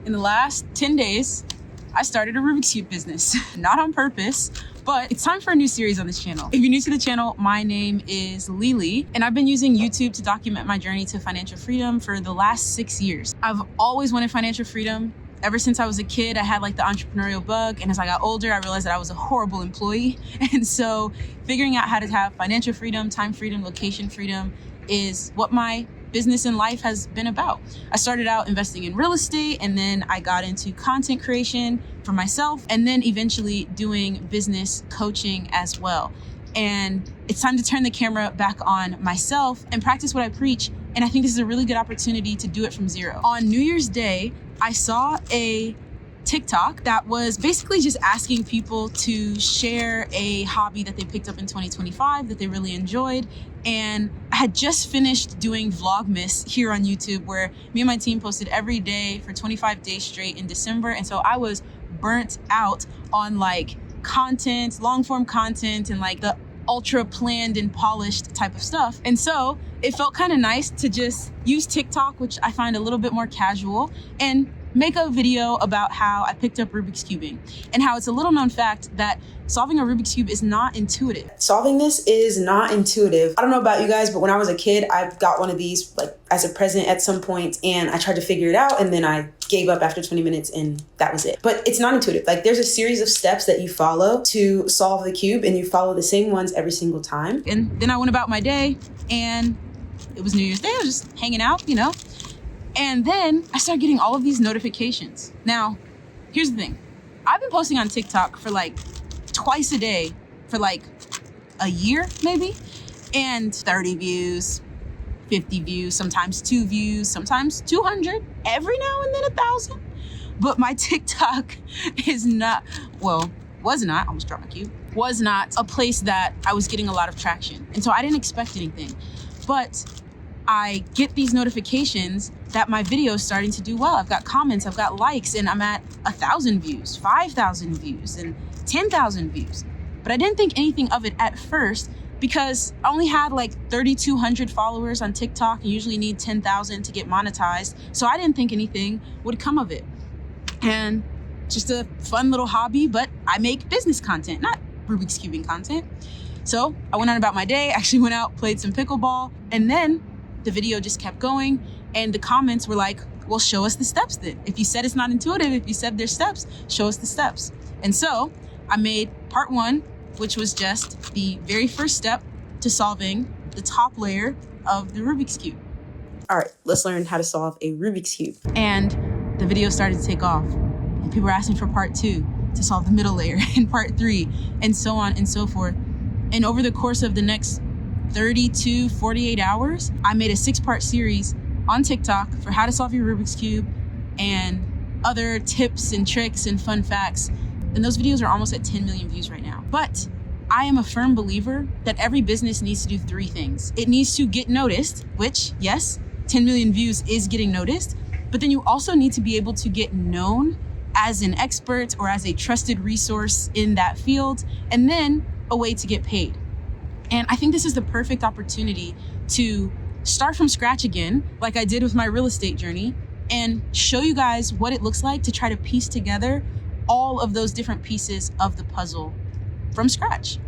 In the last 10 days, I started a Rubik's Cube business. Not on purpose, but it's time for a new series on this channel. If you're new to the channel, my name is Lili, and I've been using YouTube to document my journey to financial freedom for the last 6 years. I've always wanted financial freedom. Ever since I was a kid, I had like the entrepreneurial bug, and as I got older, I realized that I was a horrible employee. And so figuring out how to have financial freedom, time freedom, location freedom is what my business and life has been about. I started out investing in real estate, and then I got into content creation for myself, and then eventually doing business coaching as well. And it's time to turn the camera back on myself and practice what I preach. And I think this is a really good opportunity to do it from zero. On New Year's Day, I saw a TikTok that was basically just asking people to share a hobby that they picked up in 2025 that they really enjoyed. And I had just finished doing Vlogmas here on YouTube, where me and my team posted every day for 25 days straight in December. And so I was burnt out on like content, long form content, and like the ultra planned and polished type of stuff. And so it felt kind of nice to just use TikTok, which I find a little bit more casual, and make a video about how I picked up Rubik's Cubing and how it's a little known fact that solving a Rubik's Cube is not intuitive. Solving this is not intuitive. I don't know about you guys, but when I was a kid, I got one of these like as a present at some point, and I tried to figure it out, and then I gave up after 20 minutes and that was it. But it's not intuitive. Like there's a series of steps that you follow to solve the cube, and you follow the same ones every single time. And then I went about my day, and it was New Year's Day. I was just hanging out, you know? And then I started getting all of these notifications. Now, here's the thing. I've been posting on TikTok for like twice a day for like a year, maybe. And 30 views, 50 views, sometimes 2 views, sometimes 200, every now and then 1,000. But my TikTok is not, well, was not, I almost dropped my cube, was not a place that I was getting a lot of traction. And so I didn't expect anything. But I get these notifications that my video is starting to do well. I've got comments, I've got likes, and I'm at 1,000 views, 5,000 views, and 10,000 views. But I didn't think anything of it at first because I only had like 3,200 followers on TikTok. You usually need 10,000 to get monetized. So I didn't think anything would come of it. And just a fun little hobby, but I make business content, not Rubik's Cubing content. So I went on about my day, actually went out, played some pickleball, and then the video just kept going, and the comments were like, well, show us the steps then. If you said it's not intuitive, if you said there's steps, show us the steps. And so I made part 1, which was just the very first step to solving the top layer of the Rubik's Cube. All right, let's learn how to solve a Rubik's Cube. And the video started to take off, and people were asking for part 2 to solve the middle layer, and part 3, and so on and so forth. And over the course of the next 30 to 48 hours, I made a 6-part series on TikTok for how to solve your Rubik's Cube and other tips and tricks and fun facts. And those videos are almost at 10 million views right now. But I am a firm believer that every business needs to do 3 things. It needs to get noticed, which, yes, 10 million views is getting noticed, but then you also need to be able to get known as an expert or as a trusted resource in that field, and then a way to get paid. And I think this is the perfect opportunity to start from scratch again, like I did with my real estate journey, and show you guys what it looks like to try to piece together all of those different pieces of the puzzle from scratch.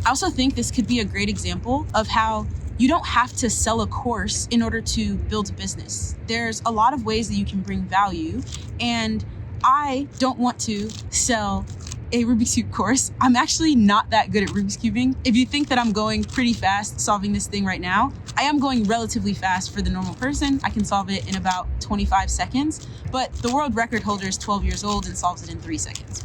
I also think this could be a great example of how you don't have to sell a course in order to build a business. There's a lot of ways that you can bring value, and I don't want to sell a Rubik's Cube course. I'm actually not that good at Rubik's Cubing. If you think that I'm going pretty fast solving this thing right now, I am going relatively fast for the normal person. I can solve it in about 25 seconds, but the world record holder is 12 years old and solves it in 3 seconds.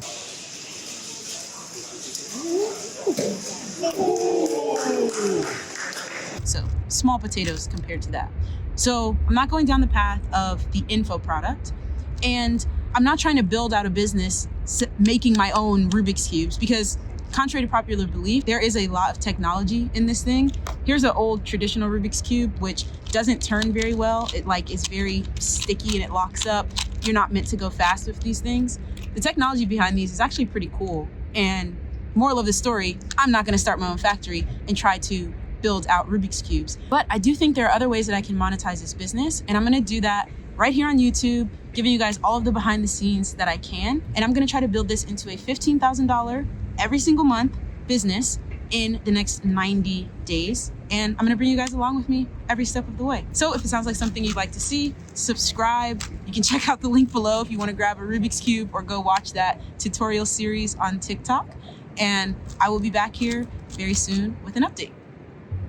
So small potatoes compared to that. So I'm not going down the path of the info product, and I'm not trying to build out a business making my own Rubik's Cubes, because contrary to popular belief, there is a lot of technology in this thing. Here's an old traditional Rubik's Cube, which doesn't turn very well. It like is very sticky and it locks up. You're not meant to go fast with these things. The technology behind these is actually pretty cool. And moral of the story, I'm not gonna start my own factory and try to build out Rubik's Cubes. But I do think there are other ways that I can monetize this business, and I'm gonna do that right here on YouTube giving you guys all of the behind the scenes that I can. And I'm gonna try to build this into a $15,000 every single month business in the next 90 days. And I'm gonna bring you guys along with me every step of the way. So if it sounds like something you'd like to see, subscribe. You can check out the link below if you wanna grab a Rubik's Cube or go watch that tutorial series on TikTok. And I will be back here very soon with an update.